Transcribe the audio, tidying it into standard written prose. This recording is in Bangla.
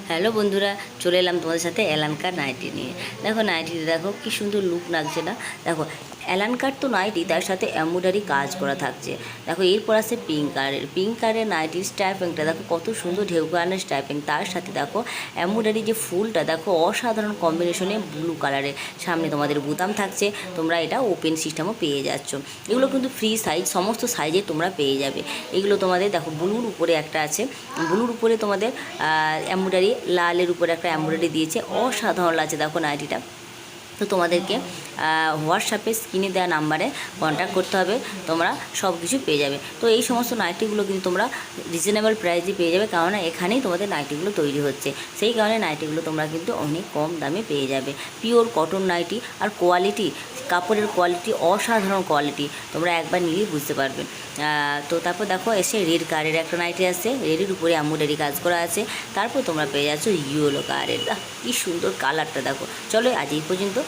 হ্যালো বন্ধুরা, চলে এলাম তোমাদের সাথে এলানকার নাইটি নিয়ে। দেখো নাইটিটা দেখো কি সুন্দর লুক লাগছে না? দেখো এলানকার তো নাইটি, তার সাথে এমব্রয়ডারি কাজ করা থাকছে। দেখো এরপর আছে পিঙ্ক কালারের নাইটির স্ট্যাপিংটা দেখো কত সুন্দর, ঢেউকানের স্ট্যাপিং। তার সাথে দেখো এমব্রয়ডারি যে ফুলটা দেখো অসাধারণ কম্বিনেশনে ব্লু কালারের। সামনে তোমাদের বোতাম থাকছে, তোমরা এটা ওপেন সিস্টেমও পেয়ে যাচ্ছ। এগুলো কিন্তু ফ্রি সাইজ, সমস্ত সাইজে তোমরা পেয়ে যাবে। এগুলো তোমাদের দেখো ব্লুর উপরে একটা আছে, ব্লুর উপরে তোমাদের এমব্রয়ডারি, লালের উপরে একটা এমব্রয়ডারি দিয়েছে, অসাধারণ লাগছে দেখো নাইটিটা। তো তোমাদেরকে হোয়াটসঅ্যাপে স্ক্রিনে দেওয়া নাম্বারে কন্ট্যাক্ট করতে হবে, তোমরা সব কিছু পেয়ে যাবে। তো এই সমস্ত নাইটিগুলো কিন্তু তোমরা রিজনেবল প্রাইসে পেয়ে যাবে, কারণ এখানেই তোমাদের নাইটিগুলো তৈরি হচ্ছে। সেই কারণে নাইটিগুলো তোমরা কিন্তু অনেক কম দামে পেয়ে যাবে। পিওর কটন নাইটি, আর কোয়ালিটি, কাপড়ের কোয়ালিটি অসাধারণ কোয়ালিটি, তোমরা একবার নিলেই বুঝতে পারবে। তো তারপর দেখো এসে রেড কালারের একটা নাইটি আছে, রেডের উপরে এমব্রয়ডারি কাজ করা আছে। তারপর তোমরা পেয়ে যাচ্ছ ইয়েলো কালারের, কী সুন্দর কালারটা দেখো। চলো আজ এই পর্যন্ত।